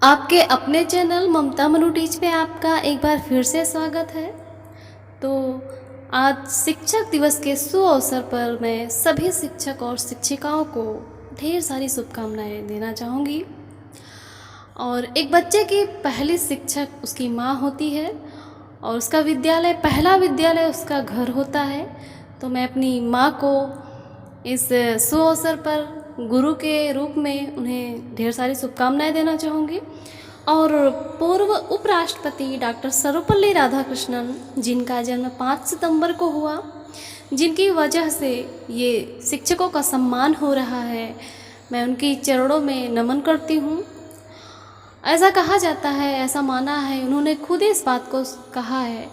आपके अपने चैनल ममता मनु टीच पे आपका एक बार फिर से स्वागत है। तो आज शिक्षक दिवस के सुअवसर पर मैं सभी शिक्षक और शिक्षिकाओं को ढेर सारी शुभकामनाएं देना चाहूँगी। और एक बच्चे की पहली शिक्षक उसकी माँ होती है और उसका विद्यालय, पहला विद्यालय उसका घर होता है। तो मैं अपनी माँ को इस सुअवसर पर गुरु के रूप में उन्हें ढेर सारी शुभकामनाएं देना चाहूँगी। और पूर्व उपराष्ट्रपति डॉक्टर सर्वपल्ली राधाकृष्णन, जिनका जन्म 5 सितंबर को हुआ, जिनकी वजह से ये शिक्षकों का सम्मान हो रहा है, मैं उनकी चरणों में नमन करती हूँ। ऐसा कहा जाता है, ऐसा माना है, उन्होंने खुद इस बात को कहा है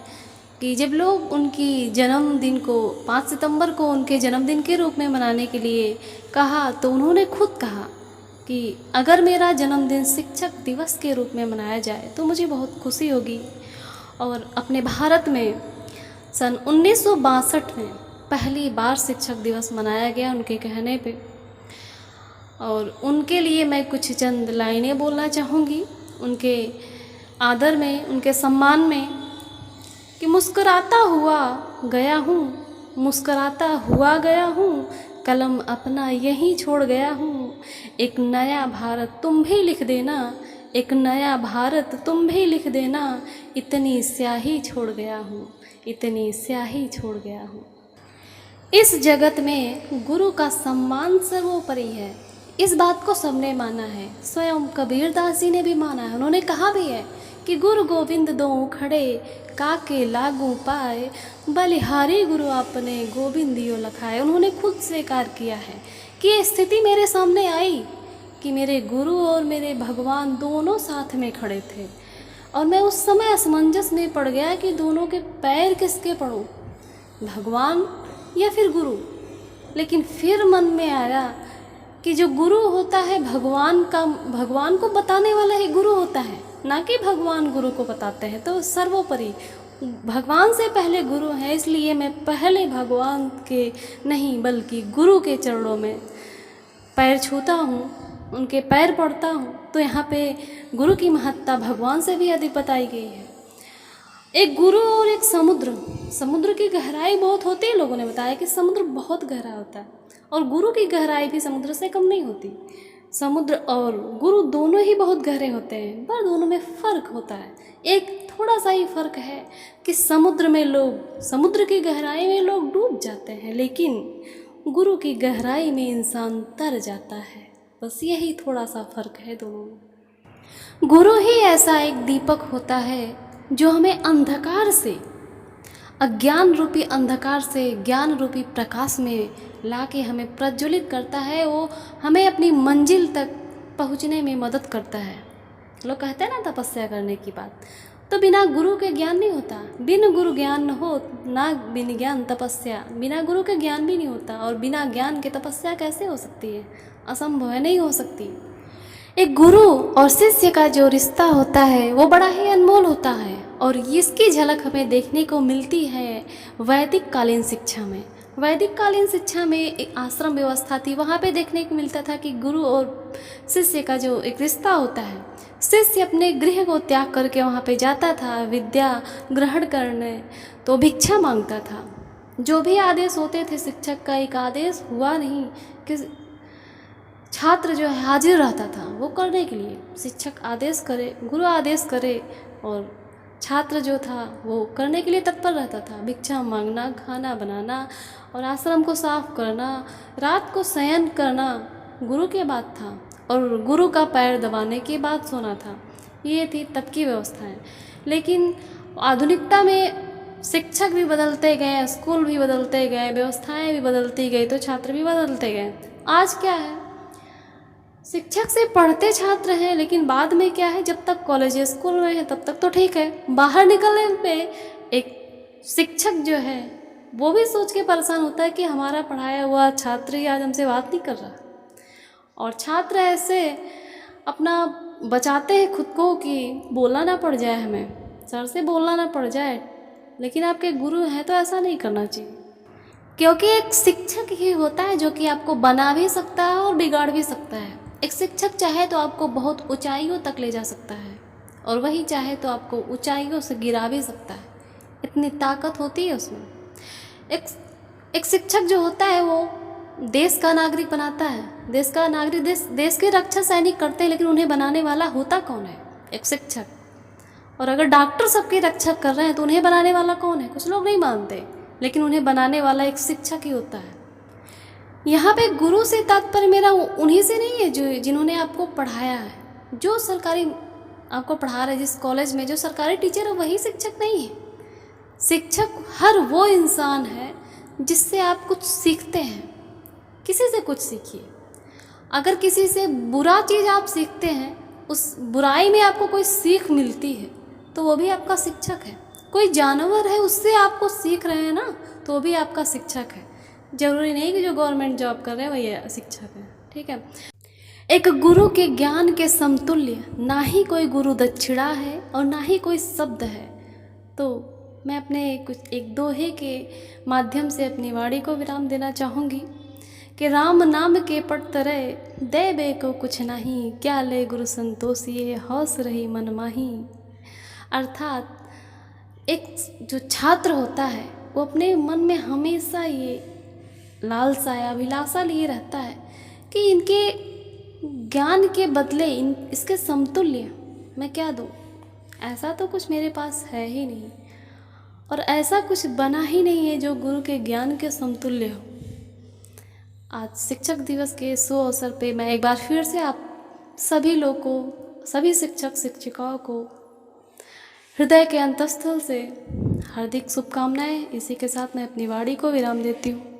कि जब लोग उनकी जन्मदिन को 5 सितंबर को उनके जन्मदिन के रूप में मनाने के लिए कहा, तो उन्होंने खुद कहा कि अगर मेरा जन्मदिन शिक्षक दिवस के रूप में मनाया जाए तो मुझे बहुत खुशी होगी। और अपने भारत में सन 1962 में पहली बार शिक्षक दिवस मनाया गया उनके कहने पे। और उनके लिए मैं कुछ चंद लाइनें बोलना चाहूँगी उनके आदर में, उनके सम्मान में, कि मुस्कुराता हुआ गया हूँ, मुस्कुराता हुआ गया हूँ, कलम अपना यहीं छोड़ गया हूँ। एक नया भारत तुम भी लिख देना, एक नया भारत तुम भी लिख देना, इतनी स्याही छोड़ गया हूँ, इतनी स्याही छोड़ गया हूँ। इस जगत में गुरु का सम्मान सर्वोपरि है, इस बात को सबने माना है। स्वयं कबीरदास जी ने भी माना है। उन्होंने कहा भी है कि गुरु गोविंद दो खड़े, काके लागू पाए, बलिहारी गुरु आपने गोविंदियो लखाए। उन्होंने खुद स्वीकार किया है कि ये स्थिति मेरे सामने आई कि मेरे गुरु और मेरे भगवान दोनों साथ में खड़े थे और मैं उस समय असमंजस में पड़ गया कि दोनों के पैर किसके पड़ूं, भगवान या फिर गुरु। लेकिन फिर मन में आया कि जो गुरु होता है भगवान को बताने वाला ही गुरु होता है, ना कि भगवान गुरु को बताते हैं। तो सर्वोपरि भगवान से पहले गुरु है, इसलिए मैं पहले भगवान के नहीं बल्कि गुरु के चरणों में पैर छूता हूँ, उनके पैर पड़ता हूँ। तो यहाँ पे गुरु की महत्ता भगवान से भी अधिक बताई गई है। एक गुरु और एक समुद्र की गहराई बहुत होती है। लोगों ने बताया कि समुद्र बहुत गहरा होता है और गुरु की गहराई भी समुद्र से कम नहीं होती। समुद्र और गुरु दोनों ही बहुत गहरे होते हैं, पर दोनों में फ़र्क होता है। एक थोड़ा सा ही फ़र्क है कि समुद्र की गहराई में लोग डूब जाते हैं, लेकिन गुरु की गहराई में इंसान तर जाता है। बस यही थोड़ा सा फ़र्क है दोनों में। गुरु ही ऐसा एक दीपक होता है जो हमें अज्ञान रूपी अंधकार से ज्ञान रूपी प्रकाश में लाके हमें प्रज्वलित करता है। वो हमें अपनी मंजिल तक पहुंचने में मदद करता है। लोग कहते हैं ना तपस्या करने की बात, तो बिना गुरु के ज्ञान नहीं होता। बिन गुरु ज्ञान न हो, ना बिन ज्ञान तपस्या। बिना गुरु के ज्ञान भी नहीं होता और बिना ज्ञान के तपस्या कैसे हो सकती है? असंभव है, नहीं हो सकती। एक गुरु और शिष्य का जो रिश्ता होता है वो बड़ा ही अनमोल होता है और इसकी झलक हमें देखने को मिलती है वैदिक कालीन शिक्षा में। वैदिक कालीन शिक्षा में एक आश्रम व्यवस्था थी, वहाँ पे देखने को मिलता था कि गुरु और शिष्य का जो एक रिश्ता होता है। शिष्य अपने गृह को त्याग करके वहाँ पे जाता था विद्या ग्रहण करने, तो भिक्षा मांगता था। जो भी आदेश होते थे, शिक्षक का एक आदेश हुआ नहीं कि छात्र जो है हाजिर रहता था वो करने के लिए। शिक्षक आदेश करे, गुरु आदेश करे और छात्र जो था वो करने के लिए तत्पर रहता था। भिक्षा मांगना, खाना बनाना और आश्रम को साफ करना, रात को शयन करना गुरु के बाद था और गुरु का पैर दबाने के बाद सोना था। ये थी तब की व्यवस्थाएं। लेकिन आधुनिकता में शिक्षक भी बदलते गए, स्कूल भी बदलते गए, व्यवस्थाएं भी बदलती गई, तो छात्र भी बदलते गए। आज क्या है, शिक्षक से पढ़ते छात्र हैं, लेकिन बाद में क्या है, जब तक कॉलेज स्कूल में है तब तक तो ठीक है। बाहर निकलने पे एक शिक्षक जो है वो भी सोच के परेशान होता है कि हमारा पढ़ाया हुआ छात्र ही आज हमसे बात नहीं कर रहा। और छात्र ऐसे अपना बचाते हैं खुद को कि बोलना ना पड़ जाए, हमें सर से बोलना ना पड़ जाए। लेकिन आपके गुरु हैं तो ऐसा नहीं करना चाहिए, क्योंकि एक शिक्षक ही होता है जो कि आपको बना भी सकता है और बिगाड़ भी सकता है। एक शिक्षक चाहे तो आपको बहुत ऊंचाइयों तक ले जा सकता है और वही चाहे तो आपको ऊंचाइयों से गिरा भी सकता है, इतनी ताकत होती है उसमें। एक एक शिक्षक जो होता है वो देश का नागरिक बनाता है, देश का नागरिक, देश की रक्षा सैनिक करते हैं, लेकिन उन्हें बनाने वाला होता कौन है? एक शिक्षक। और अगर डॉक्टर सबकी रक्षा कर रहे हैं तो उन्हें बनाने वाला कौन है? कुछ लोग नहीं मानते, लेकिन उन्हें बनाने वाला एक शिक्षक ही होता है। यहाँ पे गुरु से तात्पर्य मेरा उन्हीं से नहीं है जो जिन्होंने आपको पढ़ाया है, जो सरकारी आपको पढ़ा रहे, जिस कॉलेज में जो सरकारी टीचर है वही शिक्षक नहीं है। शिक्षक हर वो इंसान है जिससे आप कुछ सीखते हैं। किसी से कुछ सीखिए। अगर किसी से बुरा चीज़ आप सीखते हैं, उस बुराई में आपको कोई सीख मिलती है तो वो भी आपका शिक्षक है। कोई जानवर है उससे आपको सीख रहे हैं ना, तो वो भी आपका शिक्षक है। ज़रूरी नहीं कि जो गवर्नमेंट जॉब कर रहे हैं वही शिक्षक है, ठीक है। एक गुरु के ज्ञान के समतुल्य ना ही कोई गुरु दक्षिणा है और ना ही कोई शब्द है। तो मैं अपने कुछ एक दोहे के माध्यम से अपनी वाणी को विराम देना चाहूँगी कि राम नाम के पट तरय देबे को कुछ नहीं, क्या ले गुरु संतोषिए हौस रही मन माही। अर्थात एक जो छात्र होता है वो अपने मन में हमेशा ये लालसा या अभिलाषा लिए रहता है कि इनके ज्ञान के बदले इसके समतुल्य मैं क्या दूँ। ऐसा तो कुछ मेरे पास है ही नहीं और ऐसा कुछ बना ही नहीं है जो गुरु के ज्ञान के समतुल्य हो। आज शिक्षक दिवस के शुभ अवसर पे मैं एक बार फिर से आप सभी लोगों को, सभी शिक्षक शिक्षिकाओं को हृदय के अंतस्थल से हार्दिक शुभकामनाएं। इसी के साथ मैं अपनी वाणी को विराम देती हूँ।